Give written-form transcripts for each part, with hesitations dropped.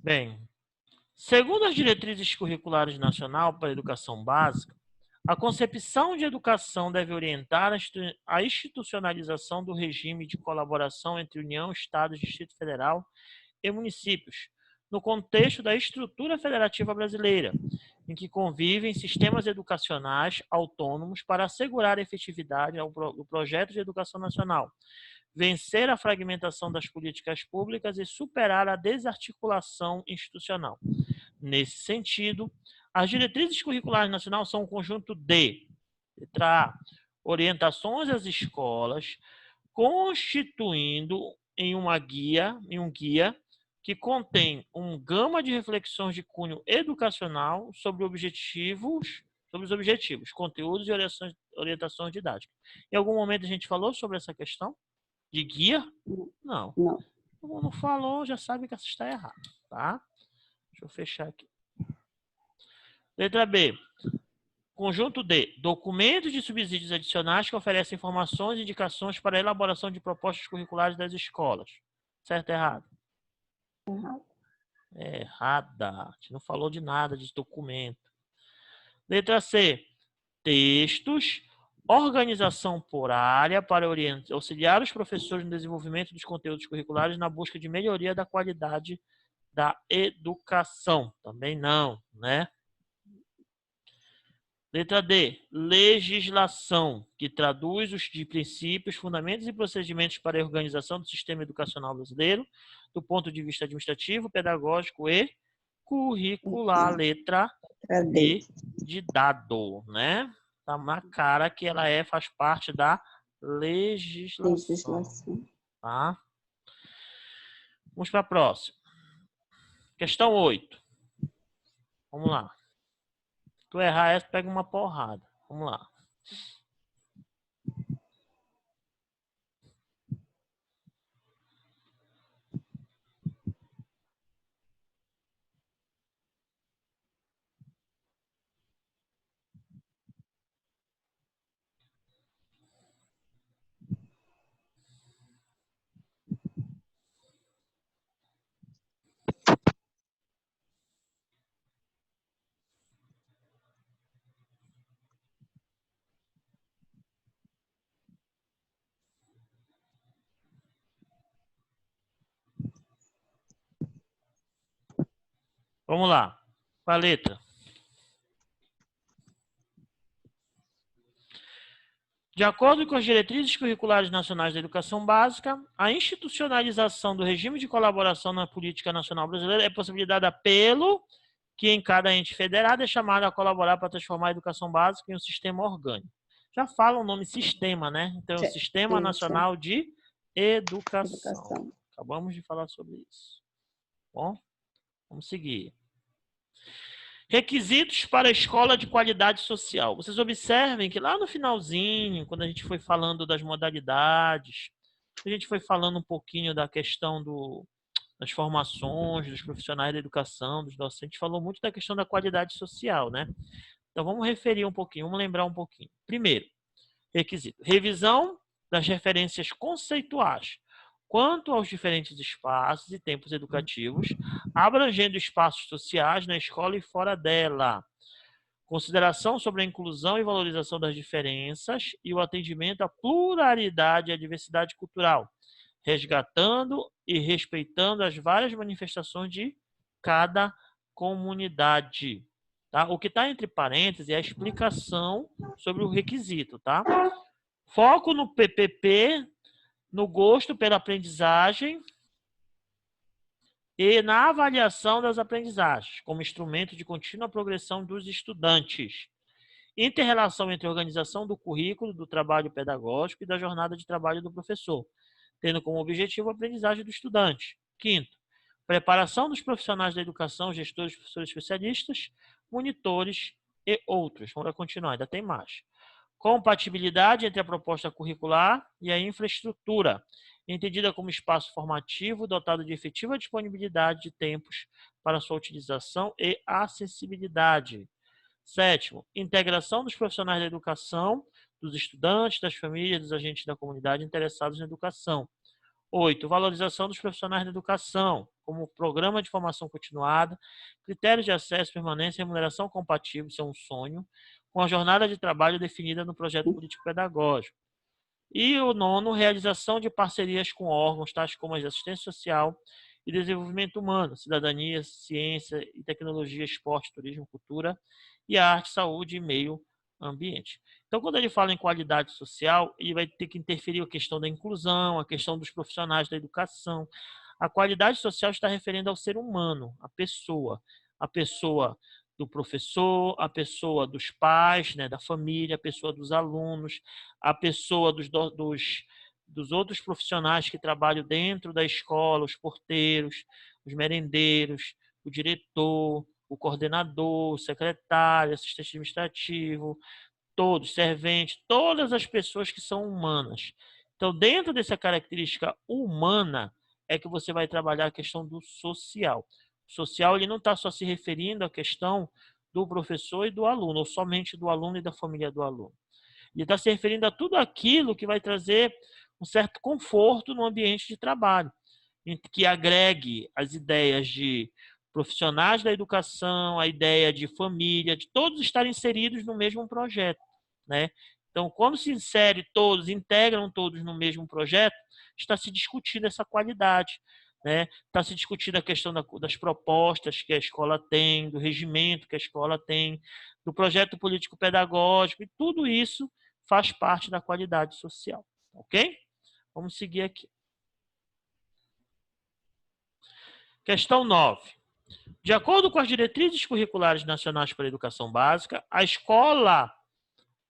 Bem, segundo as diretrizes curriculares nacional para a educação básica, a concepção de educação deve orientar a institucionalização do regime de colaboração entre União, Estado, Distrito Federal e municípios, no contexto da estrutura federativa brasileira, em que convivem sistemas educacionais autônomos para assegurar a efetividade do projeto de educação nacional, vencer a fragmentação das políticas públicas e superar a desarticulação institucional. Nesse sentido, as diretrizes curriculares nacionais são um conjunto de, letra A, orientações às escolas, constituindo em um guia que contém uma gama de reflexões de cunho educacional sobre os objetivos, conteúdos e orientações didáticas. Em algum momento a gente falou sobre essa questão de guia? Não. Não. Como não falou, já sabe que essa está errada, tá? Deixa eu fechar aqui. Letra B. Conjunto D. Documentos de subsídios adicionais que oferecem informações e indicações para a elaboração de propostas curriculares das escolas. Certo ou errado? Errado. Errada. A gente não falou de nada de documento. Letra C. Textos, organização por área para auxiliar os professores no desenvolvimento dos conteúdos curriculares na busca de melhoria da qualidade da educação. Também não, né? Letra D. Legislação, que traduz os princípios, fundamentos e procedimentos para a organização do sistema educacional brasileiro, do ponto de vista administrativo, pedagógico e curricular. Letra D de dado, né? Tá na cara que ela faz parte da legislação. Tá? Vamos para a próxima. Questão 8. Vamos lá. Se tu errar essa, pega uma porrada. Vamos lá. Vamos lá. Qual a letra? De acordo com as diretrizes curriculares nacionais da educação básica, a institucionalização do regime de colaboração na política nacional brasileira é possibilitada pelo que em cada ente federado é chamado a colaborar para transformar a educação básica em um sistema orgânico. Já fala o nome sistema, né? Então, é o Sistema Nacional de Educação. Acabamos de falar sobre isso. Bom, vamos seguir. Requisitos para a escola de qualidade social. Vocês observem que lá no finalzinho, quando a gente foi falando das modalidades, a gente foi falando um pouquinho da questão das formações, dos profissionais da educação, dos docentes, falou muito da questão da qualidade social, né? Então, vamos referir um pouquinho, vamos lembrar um pouquinho. Primeiro, requisito. Revisão das referências conceituais quanto aos diferentes espaços e tempos educativos, abrangendo espaços sociais na escola e fora dela. Consideração sobre a inclusão e valorização das diferenças e o atendimento à pluralidade e à diversidade cultural, resgatando e respeitando as várias manifestações de cada comunidade. Tá? O que está entre parênteses é a explicação sobre o requisito. Tá? Foco no PPP, no gosto pela aprendizagem e na avaliação das aprendizagens, como instrumento de contínua progressão dos estudantes. Inter-relação entre a organização do currículo, do trabalho pedagógico e da jornada de trabalho do professor, tendo como objetivo a aprendizagem do estudante. Quinto, preparação dos profissionais da educação, gestores, professores especialistas, monitores e outros. Vamos continuar, ainda tem mais. Compatibilidade entre a proposta curricular e a infraestrutura, entendida como espaço formativo dotado de efetiva disponibilidade de tempos para sua utilização e acessibilidade. Sétimo, integração dos profissionais da educação, dos estudantes, das famílias, dos agentes da comunidade interessados na educação. 8. Valorização dos profissionais da educação, como programa de formação continuada, critérios de acesso, permanência e remuneração compatível, isso é um sonho, com a jornada de trabalho definida no projeto político-pedagógico. E o 9, realização de parcerias com órgãos, tais como a assistência social e desenvolvimento humano, cidadania, ciência e tecnologia, esporte, turismo, cultura e arte, saúde e meio ambiente. Então, quando ele fala em qualidade social, ele vai ter que interferir a questão da inclusão, a questão dos profissionais da educação. A qualidade social está referindo ao ser humano, a pessoa do professor, a pessoa dos pais, né, da família, a pessoa dos alunos, a pessoa dos outros profissionais que trabalham dentro da escola, os porteiros, os merendeiros, o diretor, o coordenador, o secretário, assistente administrativo, todos, serventes, todas as pessoas que são humanas. Então, dentro dessa característica humana, é que você vai trabalhar a questão do social. O social, ele não está só se referindo à questão do professor e do aluno, ou somente do aluno e da família do aluno. Ele está se referindo a tudo aquilo que vai trazer um certo conforto no ambiente de trabalho, que agregue as ideias de profissionais da educação, a ideia de família, de todos estarem inseridos no mesmo projeto, né? Então, quando se insere todos, integram todos no mesmo projeto, está se discutindo essa qualidade, né? Está se discutindo a questão das propostas que a escola tem, do regimento que a escola tem, do projeto político-pedagógico, e tudo isso faz parte da qualidade social, ok? Vamos seguir aqui. Questão 9. De acordo com as diretrizes curriculares nacionais para a educação básica, a escola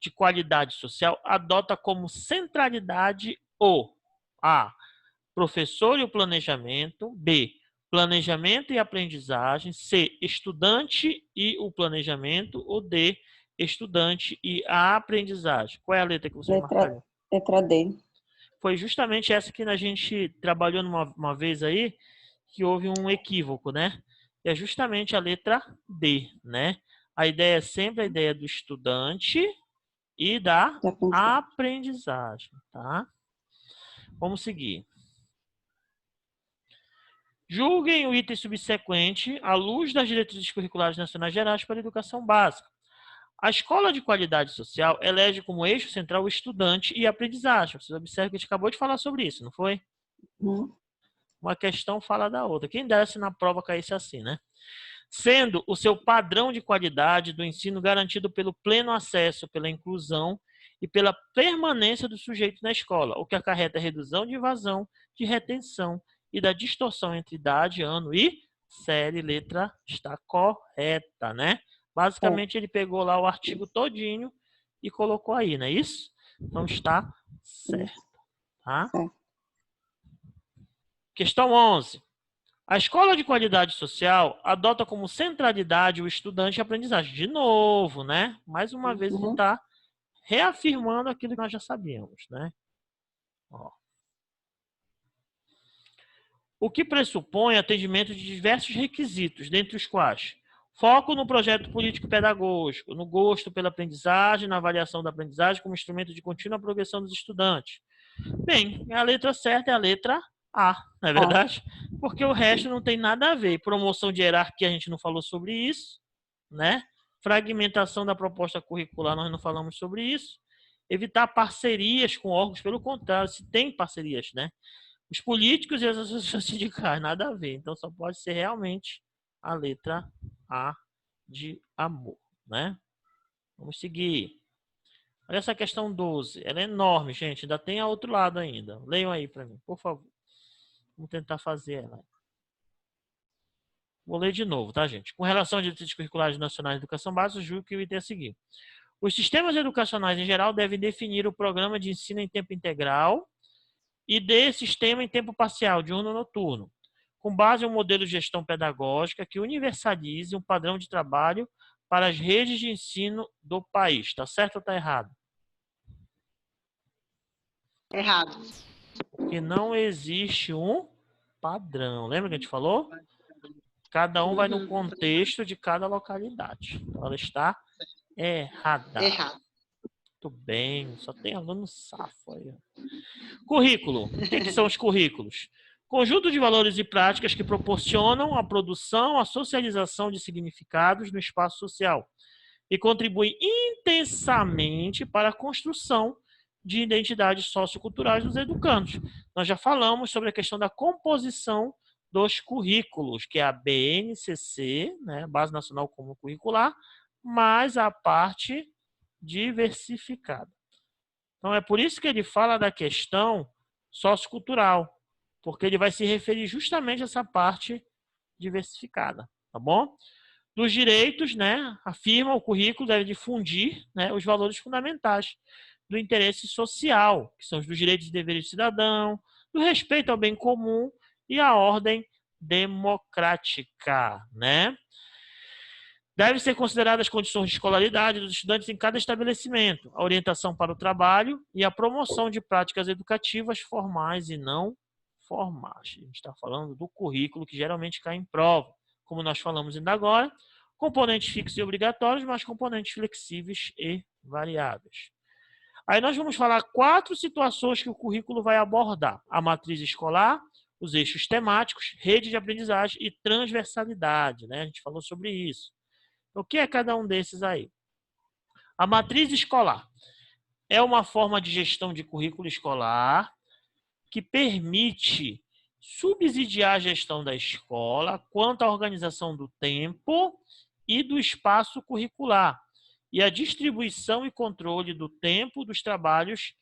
de qualidade social adota como centralidade o A. Professor e o planejamento, B. Planejamento e aprendizagem, C. Estudante e o planejamento, ou D. Estudante e a aprendizagem. Qual é a letra que vocês marcaram? Letra D. Foi justamente essa que a gente trabalhou uma vez aí, que houve um equívoco, né? É justamente a letra D, né? A ideia é sempre a ideia do estudante e da aprendizagem, tá? Vamos seguir. Julguem o item subsequente à luz das diretrizes curriculares nacionais gerais para a educação básica. A escola de qualidade social elege como eixo central o estudante e a aprendizagem. Vocês observam que a gente acabou de falar sobre isso, não foi? Uma questão fala da outra. Quem desse na prova caísse assim, né? Sendo o seu padrão de qualidade do ensino garantido pelo pleno acesso, pela inclusão e pela permanência do sujeito na escola, o que acarreta a redução de evasão, de retenção e da distorção entre idade, ano e série. Letra está correta, né? Basicamente, ele pegou lá o artigo todinho e colocou aí, não é isso? Então, está certo, tá? Questão 11. A escola de qualidade social adota como centralidade o estudante e a aprendizagem. De novo, né? Mais uma vez, ele está reafirmando aquilo que nós já sabíamos, né? Ó. O que pressupõe atendimento de diversos requisitos, dentre os quais foco no projeto político-pedagógico, no gosto pela aprendizagem, na avaliação da aprendizagem como instrumento de contínua progressão dos estudantes. Bem, a letra certa é a letra A, não é verdade? Porque o resto não tem nada a ver. Promoção de hierarquia, a gente não falou sobre isso, né? Fragmentação da proposta curricular, nós não falamos sobre isso. Evitar parcerias com órgãos, pelo contrário, se tem parcerias, né? Os políticos e as associações sindicais, nada a ver. Então, só pode ser realmente a letra A de amor, né? Vamos seguir. Olha essa questão 12. Ela é enorme, gente. Ainda tem a outro lado ainda. Leiam aí para mim, por favor. Vamos tentar fazer ela. Vou ler de novo, tá, gente? Com relação às diretrizes curriculares nacionais de educação básica, julgo que o item é a seguir. Os sistemas educacionais, em geral, devem definir o programa de ensino em tempo integral e de sistema em tempo parcial, diurno ou noturno, com base em um modelo de gestão pedagógica que universalize um padrão de trabalho para as redes de ensino do país. Está certo ou está errado? Errado. Porque não existe um padrão. Lembra que a gente falou? Cada um vai no contexto de cada localidade. Então, ela está errada. Errado. Muito bem. Só tem aluno safo aí. Currículo. O que são os currículos? Conjunto de valores e práticas que proporcionam a produção, a socialização de significados no espaço social e contribuem intensamente para a construção de identidades socioculturais dos educandos. Nós já falamos sobre a questão da composição dos currículos, que é a BNCC, né, Base Nacional Comum Curricular, mais a parte diversificada. Então, é por isso que ele fala da questão sociocultural, porque ele vai se referir justamente a essa parte diversificada, tá bom? Dos direitos, né, afirma o currículo deve difundir, né, os valores fundamentais do interesse social, que são os dos direitos e deveres do cidadão, do respeito ao bem comum e à ordem democrática, né? Devem ser consideradas as condições de escolaridade dos estudantes em cada estabelecimento, a orientação para o trabalho e a promoção de práticas educativas formais e não formais. A gente está falando do currículo que geralmente cai em prova, como nós falamos ainda agora, componentes fixos e obrigatórios, mas componentes flexíveis e variáveis. Aí nós vamos falar 4 situações que o currículo vai abordar: a matriz escolar, os eixos temáticos, rede de aprendizagem e transversalidade, né? A gente falou sobre isso. O que é cada um desses aí? A matriz escolar é uma forma de gestão de currículo escolar que permite subsidiar a gestão da escola quanto à organização do tempo e do espaço curricular e a distribuição e controle do tempo dos trabalhos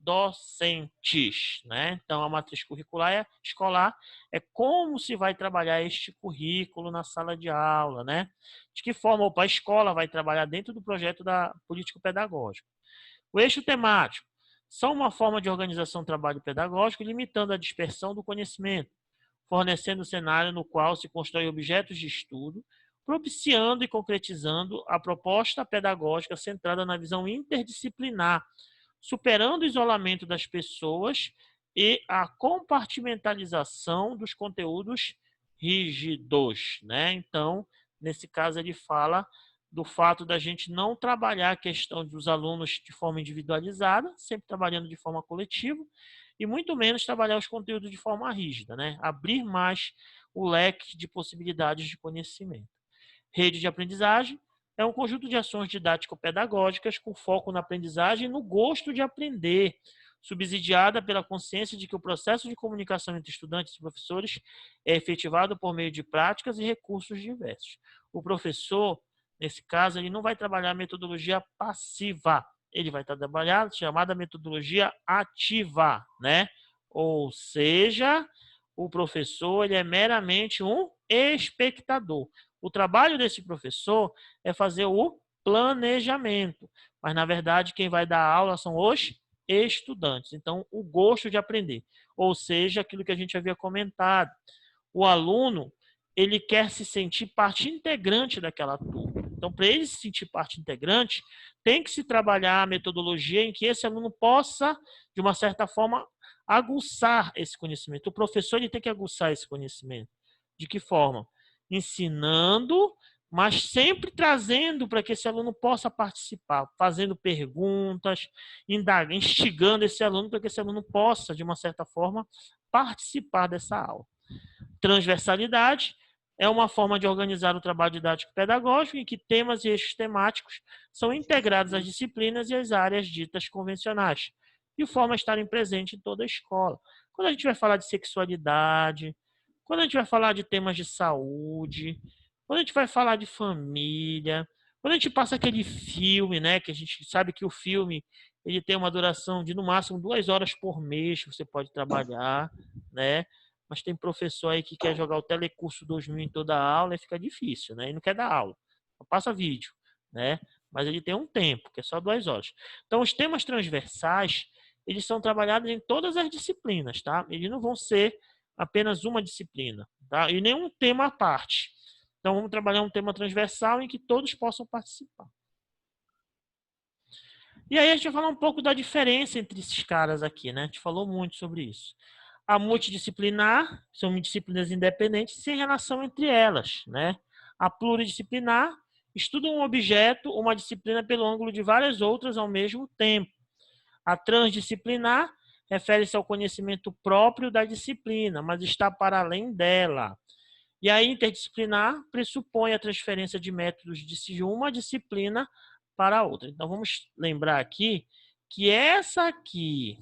docentes, né? Então, a matriz curricular escolar é como se vai trabalhar este currículo na sala de aula, né? De que forma a escola vai trabalhar dentro do projeto da político-pedagógico. O eixo temático são uma forma de organização do trabalho pedagógico limitando a dispersão do conhecimento, fornecendo um cenário no qual se constrói objetos de estudo, propiciando e concretizando a proposta pedagógica centrada na visão interdisciplinar, superando o isolamento das pessoas e a compartimentalização dos conteúdos rígidos, né? Então, nesse caso, ele fala do fato da gente não trabalhar a questão dos alunos de forma individualizada, sempre trabalhando de forma coletiva, e muito menos trabalhar os conteúdos de forma rígida, né? Abrir mais o leque de possibilidades de conhecimento. Rede de aprendizagem é um conjunto de ações didático-pedagógicas com foco na aprendizagem e no gosto de aprender, subsidiada pela consciência de que o processo de comunicação entre estudantes e professores é efetivado por meio de práticas e recursos diversos. O professor, nesse caso, ele não vai trabalhar a metodologia passiva, ele vai trabalhar a chamada metodologia ativa, né? Ou seja, o professor ele é meramente um espectador. O trabalho desse professor é fazer o planejamento, mas na verdade quem vai dar aula são os estudantes. Então, o gosto de aprender, ou seja, aquilo que a gente havia comentado, o aluno ele quer se sentir parte integrante daquela turma. Então, para ele se sentir parte integrante, tem que se trabalhar a metodologia em que esse aluno possa, de uma certa forma, aguçar esse conhecimento. O professor ele tem que aguçar esse conhecimento. De que forma? Ensinando, mas sempre trazendo para que esse aluno possa participar, fazendo perguntas, instigando esse aluno para que esse aluno possa, de uma certa forma, participar dessa aula. Transversalidade é uma forma de organizar o trabalho didático-pedagógico em que temas e eixos temáticos são integrados às disciplinas e às áreas ditas convencionais, de forma a estarem presentes em toda a escola. Quando a gente vai falar de sexualidade, quando a gente vai falar de temas de saúde, quando a gente vai falar de família, quando a gente passa aquele filme, né, que a gente sabe que o filme ele tem uma duração de no máximo 2 horas por mês que você pode trabalhar, né? Mas tem professor aí que quer jogar o Telecurso 2000 em toda a aula e fica difícil, né? E não quer dar aula, só passa vídeo, né? Mas ele tem um tempo, que é só 2 horas. Então, os temas transversais, eles são trabalhados em todas as disciplinas, tá? Eles não vão ser apenas uma disciplina, tá? E nenhum tema à parte. Então, vamos trabalhar um tema transversal em que todos possam participar. E aí a gente vai falar um pouco da diferença entre esses caras aqui, né? A gente falou muito sobre isso. A multidisciplinar são disciplinas independentes sem relação entre elas, né? A pluridisciplinar estuda um objeto, uma disciplina pelo ângulo de várias outras ao mesmo tempo. A transdisciplinar refere-se ao conhecimento próprio da disciplina, mas está para além dela. E a interdisciplinar pressupõe a transferência de métodos de uma disciplina para outra. Então, vamos lembrar aqui que essa aqui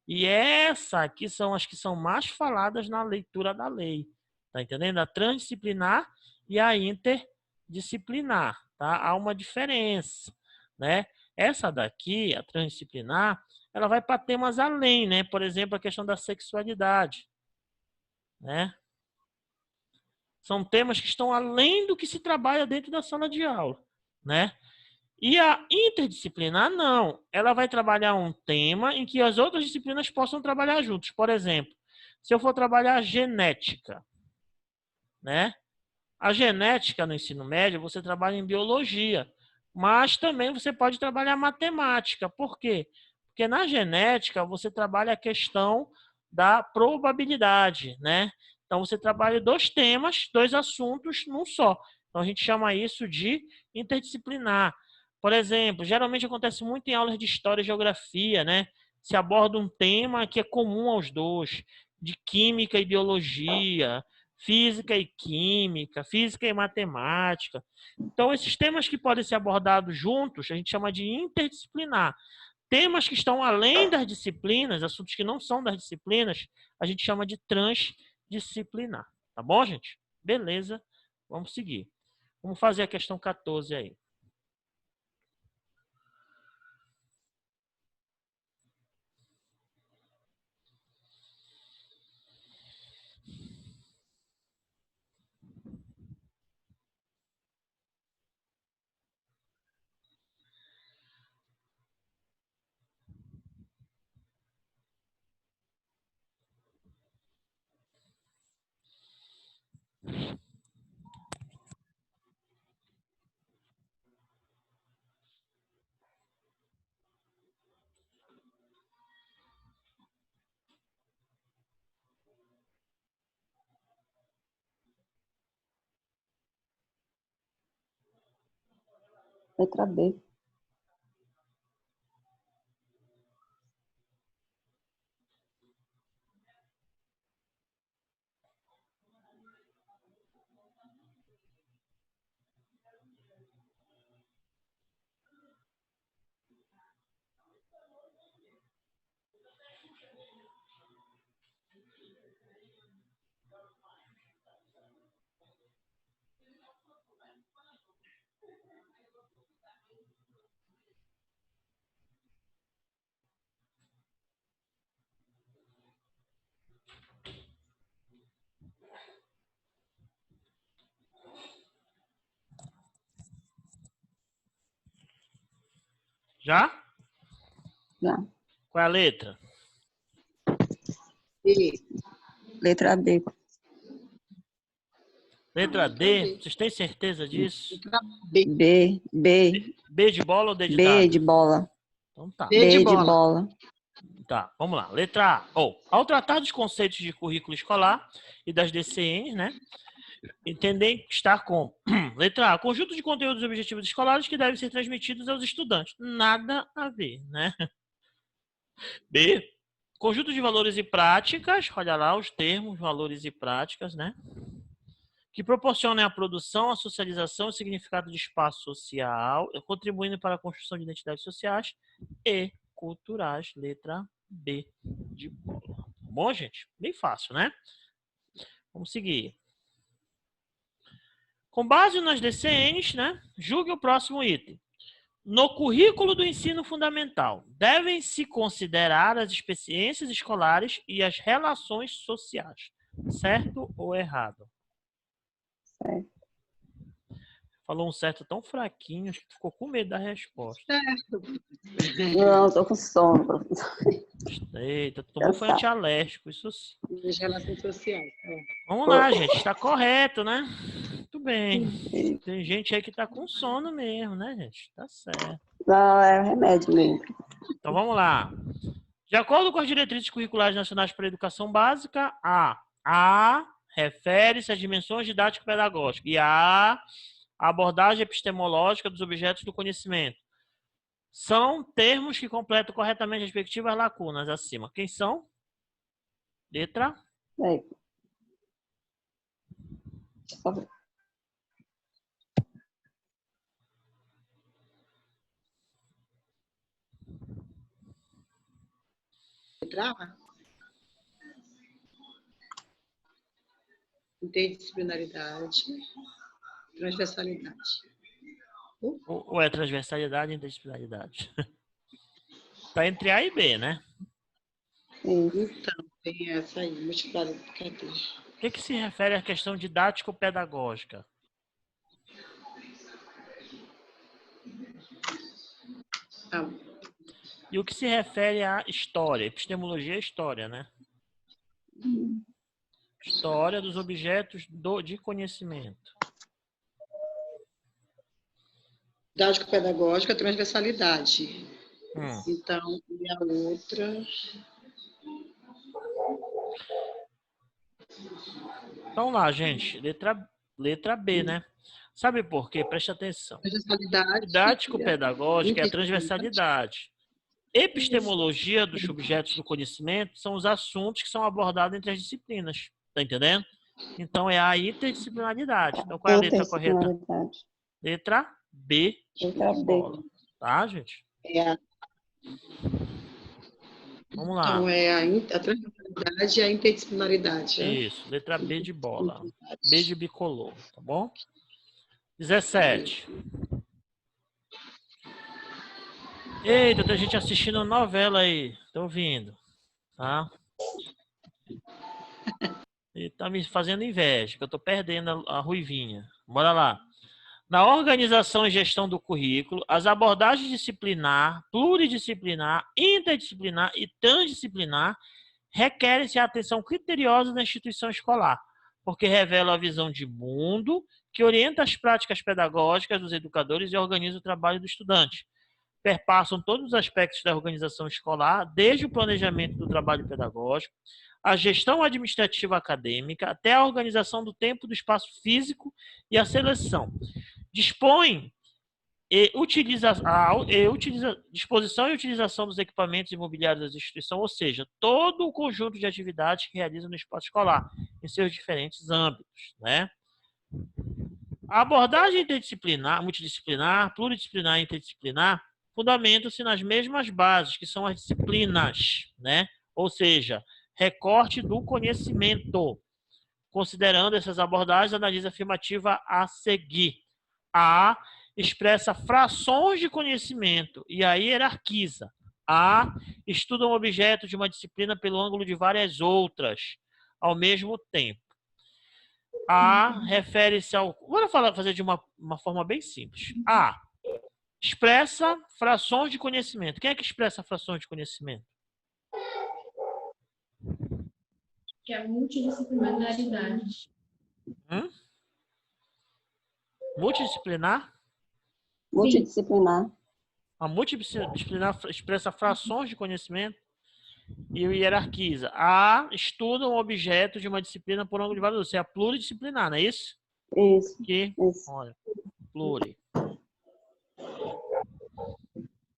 e essa aqui são as que são mais faladas na leitura da lei. Tá entendendo? A transdisciplinar e a interdisciplinar, tá? Há uma diferença, né? Essa daqui, a transdisciplinar, ela vai para temas além, né? Por exemplo, a questão da sexualidade, né? São temas que estão além do que se trabalha dentro da sala de aula, né? E a interdisciplinar, não. Ela vai trabalhar um tema em que as outras disciplinas possam trabalhar juntos. Por exemplo, se eu for trabalhar genética, né? A genética no ensino médio, você trabalha em biologia, mas também você pode trabalhar matemática. Por quê? Porque na genética você trabalha a questão da probabilidade, né? Então você trabalha dois temas, dois assuntos num só. Então a gente chama isso de interdisciplinar. Por exemplo, geralmente acontece muito em aulas de história e geografia, né? Se aborda um tema que é comum aos dois, de química e biologia, física e química, física e matemática. Então, esses temas que podem ser abordados juntos, a gente chama de interdisciplinar. Temas que estão além das disciplinas, assuntos que não são das disciplinas, a gente chama de transdisciplinar. Tá bom, gente? Beleza. Vamos seguir. Vamos fazer a questão 14 aí. Letra B. Já? Já. Qual é a letra? B. Letra B. Letra D. Vocês têm certeza disso? Letra B. B. B. B de bola ou D de B dado? de bola. Então tá. B de bola. Tá, vamos lá. Letra A. Ao tratar dos conceitos de currículo escolar e das DCNs, né? Entender estar com. Letra A. Conjunto de conteúdos e objetivos escolares que devem ser transmitidos aos estudantes. Nada a ver, né? B. Conjunto de valores e práticas. Olha lá os termos, valores e práticas, né? Que proporcionem a produção, a socialização e o significado de espaço social, contribuindo para a construção de identidades sociais e culturais. Letra B de bola. Tá bom, gente? Bem fácil, né? Vamos seguir. Com base nas DCNs, né? Julgue o próximo item. No currículo do ensino fundamental, devem se considerar as experiências escolares e as relações sociais. Certo ou errado? Certo. Falou um certo tão fraquinho, acho que ficou com medo da resposta. Certo. Não, tô com sono, professor. Eita, tomou foi antialérgico, isso sim. As relações sociais. Vamos lá, gente, está correto, né? Muito bem. Tem gente aí que tá com sono mesmo, né, gente? Tá certo. Não, é remédio mesmo. Então vamos lá. De acordo com as diretrizes curriculares nacionais para a educação básica, A refere-se às dimensões didático-pedagógicas e a abordagem epistemológica dos objetos do conhecimento. São termos que completam corretamente as respectivas lacunas acima. Quem são? Letra? Aí, só ver. Letra A. Interdisciplinaridade, transversalidade. Ou é transversalidade e interdisciplinaridade? Está entre A e B, né? Isso. Então, tem essa aí, multiplicativa. O que se refere à questão didático-pedagógica? Ah, E o que se refere à história? Epistemologia é história, né? História dos objetos de conhecimento. didático-pedagógica, transversalidade. Hum. Então, e a outra... Então lá, gente. Letra B, né? Sabe por quê? Preste atenção. Transversalidade. Didático-pedagógica é a transversalidade. Epistemologia dos objetos do conhecimento são os assuntos que são abordados entre as disciplinas. Tá entendendo? Então, é a interdisciplinaridade. Então, qual é a letra correta? Interdisciplinaridade. Letra B. Letra B. Bola. Tá, gente? É a, Vamos lá. então, é a transversalidade e a interdisciplinaridade. Né? Isso. Letra B de bola. B de bicolor. Tá bom? 17. Eita, tem gente assistindo novela aí. Tô ouvindo. Tá? E tá me fazendo inveja, que eu tô perdendo a ruivinha. Bora lá. Na organização e gestão do currículo, as abordagens disciplinar, pluridisciplinar, interdisciplinar e transdisciplinar requerem-se a atenção criteriosa da instituição escolar, porque revelam a visão de mundo que orienta as práticas pedagógicas dos educadores e organiza o trabalho do estudante. Perpassam todos os aspectos da organização escolar, desde o planejamento do trabalho pedagógico, a gestão administrativa acadêmica, até a organização do tempo, do espaço físico e a seleção. Dispõe disposição e utilização dos equipamentos imobiliários da instituição, ou seja, todo o conjunto de atividades que realiza no espaço escolar, em seus diferentes âmbitos, né? A abordagem interdisciplinar, multidisciplinar, pluridisciplinar e interdisciplinar fundamentam-se nas mesmas bases, que são as disciplinas, né? Ou seja, recorte do conhecimento. Considerando essas abordagens, analisa a afirmativa a seguir. A expressa frações de conhecimento e aí hierarquiza. A estuda um objeto de uma disciplina pelo ângulo de várias outras ao mesmo tempo. A refere-se ao... Vou fazer de uma forma bem simples. A expressa frações de conhecimento. Quem é que expressa frações de conhecimento? Que é a multidisciplinaridade. Multidisciplinar? Multidisciplinar. A multidisciplinar expressa frações de conhecimento e hierarquiza. A estuda um objeto de uma disciplina por ângulo de vários. Isso é a pluridisciplinar, não é isso? Isso. Aqui, Isso. olha, pluri.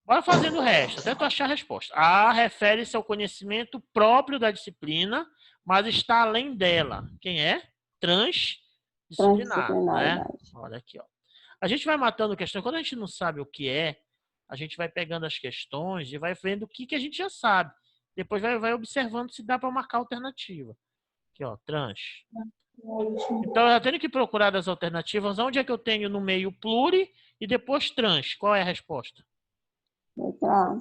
Bora fazendo o resto, até tu achar a resposta. A refere-se ao conhecimento próprio da disciplina, mas está além dela. Quem é? Transdisciplinar, né? Olha aqui, ó. A gente vai matando questões. Quando a gente não sabe o que é, a gente vai pegando as questões e vai vendo o que a gente já sabe. Depois vai observando se dá para marcar alternativa. Aqui, ó, trans. Então, eu tenho que procurar das alternativas. Onde é que eu tenho no meio pluri e depois trans? Qual é a resposta? Letra A.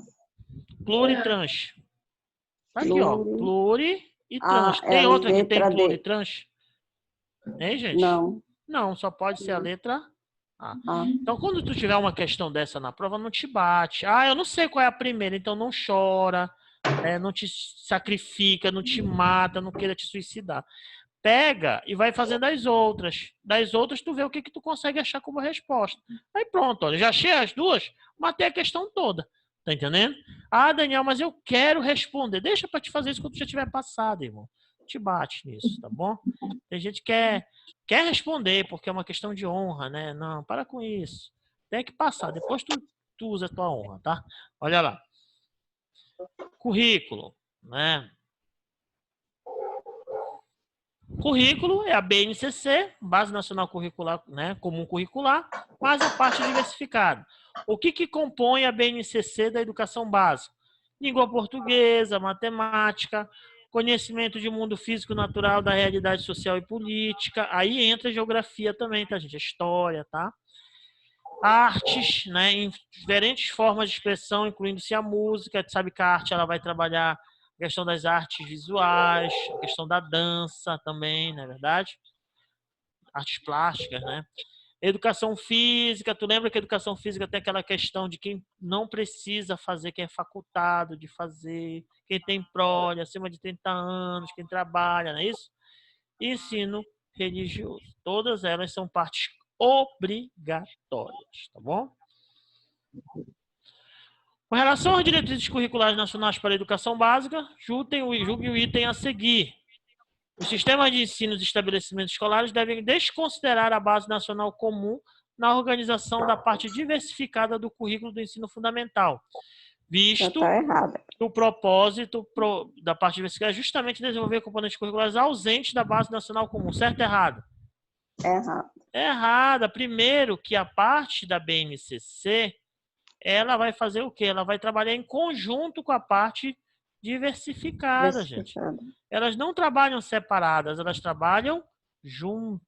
Pluritrans. Tá aqui, ó. Pluri e trans. Ah, Tem é outra que letra tem D. pluritrans? Hein, gente? Não. Não, só pode ser a letra A. Ah, Então, quando tu tiver uma questão dessa na prova, não te bate. Ah, eu não sei qual é a primeira, então não chora, não te sacrifica, não te mata, não queira te suicidar. Pega e vai fazendo as outras. Das outras, tu vê o que tu consegue achar como resposta. Aí pronto, olha, já achei as duas, matei a questão toda. Tá entendendo? Ah, Daniel, mas eu quero responder. Deixa para te fazer isso quando tu já tiver passado, irmão. Te bate nisso, tá bom? Tem gente que quer responder porque é uma questão de honra, né? Não, para com isso. Tem que passar. Depois tu tu usa a tua honra, tá? Olha lá. Currículo, né? Currículo é a BNCC, Base Nacional Curricular, né, Comum Curricular, mais a parte diversificada. O que compõe a BNCC da educação básica? Língua portuguesa, matemática, conhecimento de mundo físico natural, da realidade social e política. Aí entra a geografia também, tá, gente? A história, tá? Artes, né, em diferentes formas de expressão, incluindo-se a música. Tu sabe que a arte ela vai trabalhar a questão das artes visuais, a questão da dança também, não é verdade? Artes plásticas, né? Educação física, tu lembra que a educação física tem aquela questão de quem não precisa fazer, quem é facultado de fazer, quem tem prole, acima de 30 anos, quem trabalha, não é isso? E ensino religioso. Todas elas são partes obrigatórias, tá bom? Com relação às diretrizes curriculares nacionais para a educação básica, julgue o item a seguir. Os sistemas de ensino dos estabelecimentos escolares devem desconsiderar a base nacional comum na organização da parte diversificada do currículo do ensino fundamental, visto que o propósito da parte diversificada é justamente desenvolver componentes curriculares ausentes da base nacional comum. Certo ou errado? Errado. Errada. Primeiro, que a parte da BNCC, ela vai fazer o quê? Ela vai trabalhar em conjunto com a parte diversificada, gente. Elas não trabalham separadas, elas trabalham juntas,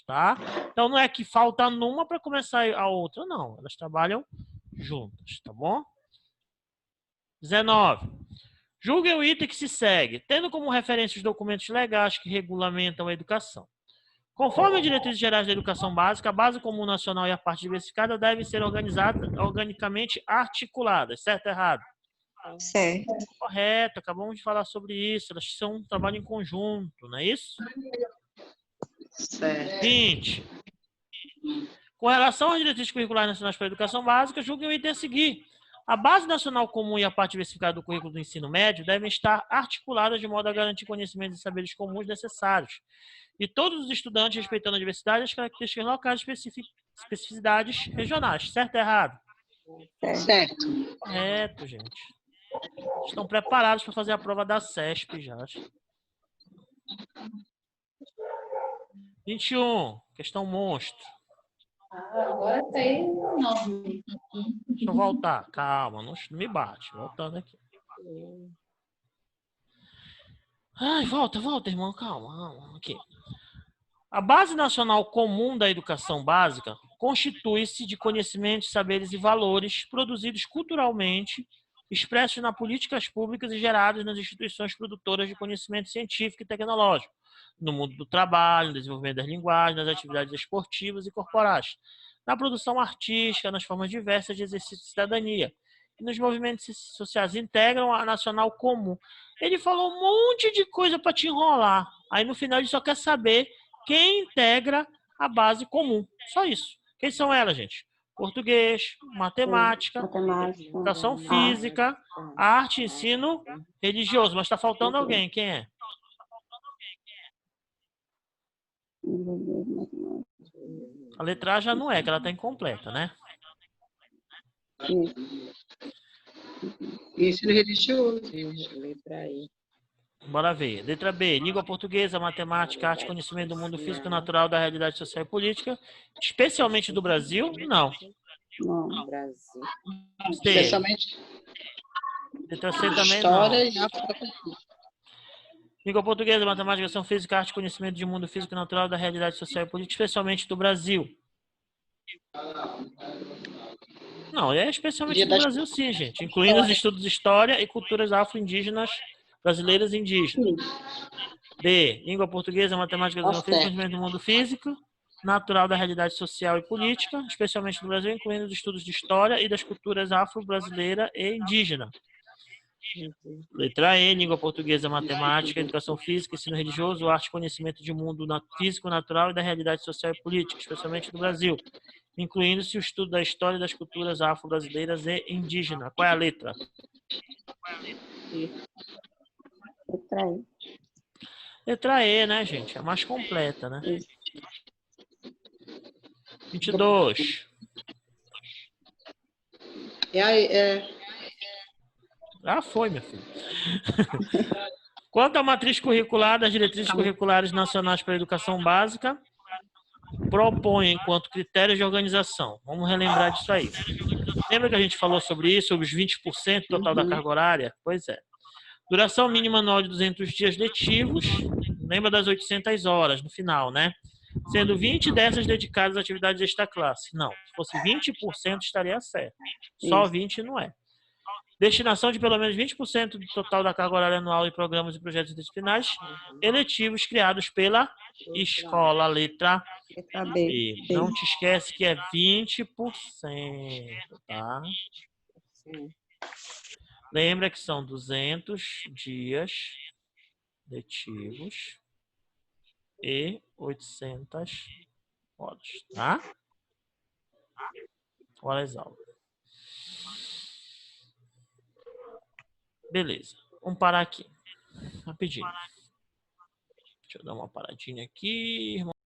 tá? Então não é que falta numa para começar a outra, não. Elas trabalham juntas, tá bom? 19. Julgue o item que se segue, tendo como referência os documentos legais que regulamentam a educação. Conforme as diretrizes gerais da educação básica, a base comum nacional e a parte diversificada devem ser organizadas, organicamente articuladas. Certo ou errado? Certo. Correto, acabamos de falar sobre isso. Elas são um trabalho em conjunto, não é isso? Certo. 20. Com relação às diretrizes curriculares nacionais para a educação básica, julgue o item a seguir. A base nacional comum e a parte diversificada do currículo do ensino médio devem estar articuladas de modo a garantir conhecimentos e saberes comuns necessários. E todos os estudantes respeitando a diversidade e as características locais e especificidades regionais. Certo ou errado? Certo. Correto, gente. Estão preparados para fazer a prova da CESP já. 21. Questão monstro. Agora tá aí 9. Deixa eu voltar. Calma, não me bate. Voltando aqui. Ai, volta, irmão. Calma. Aqui. A Base Nacional Comum da Educação Básica constitui-se de conhecimentos, saberes e valores produzidos culturalmente, expressos nas políticas públicas e gerados nas instituições produtoras de conhecimento científico e tecnológico, no mundo do trabalho, no desenvolvimento das linguagens, nas atividades esportivas e corporais, na produção artística, nas formas diversas de exercício de cidadania e nos movimentos sociais. Integram a Nacional Comum. Ele falou um monte de coisa para te enrolar. Aí no final ele só quer saber quem integra a base comum. Só isso. Quem são elas, gente? Português, matemática, educação física, arte, ensino religioso. Mas está faltando alguém. Quem é? A letra A já não é, que ela está incompleta, né? Ensino religioso. Letra I. Bora ver. Letra B. Língua portuguesa, matemática, arte, conhecimento do mundo físico e natural, da realidade social e política, especialmente do Brasil? Não. Não. Brasil. C. Especialmente Letra C também história não. e afrocultura. Língua portuguesa, matemática, educação física, arte, conhecimento de mundo físico e natural, da realidade social e política, especialmente do Brasil. Não, é especialmente do Brasil sim, gente. Incluindo os estudos de história e culturas afro-indígenas brasileiras e indígenas. D. Língua portuguesa, matemática, educação física, conhecimento do mundo físico, natural da realidade social e política, especialmente do Brasil, incluindo os estudos de história e das culturas afro-brasileira e indígena. Letra E. Língua portuguesa, matemática, educação física, ensino religioso, arte, conhecimento de mundo físico, natural e da realidade social e política, especialmente do Brasil, incluindo-se o estudo da história e das culturas afro-brasileiras e indígenas. Qual é a letra? Letra I. Letra E, né, gente? É a mais completa, né? 22. É, Ah, foi, minha filha. Quanto à matriz curricular das diretrizes curriculares nacionais para a educação básica, propõe enquanto critérios de organização. Vamos relembrar disso aí. Lembra que a gente falou sobre isso, sobre os 20% total da carga horária? Pois é. Duração mínima anual de 200 dias letivos. Lembra das 800 horas no final, né? Sendo 20 dessas dedicadas a atividades extra classe. Não, se fosse 20% estaria certo. Só Isso. 20 não é. Destinação de pelo menos 20% do total da carga horária anual em programas e projetos disciplinares eletivos criados pela escola, letra Letra B. B. Não te esquece que é 20%, tá? Lembra que são 200 dias letivos e 800 horas, tá? Horas aula. Beleza. Vamos parar aqui. Rapidinho. Deixa eu dar uma paradinha aqui, irmão.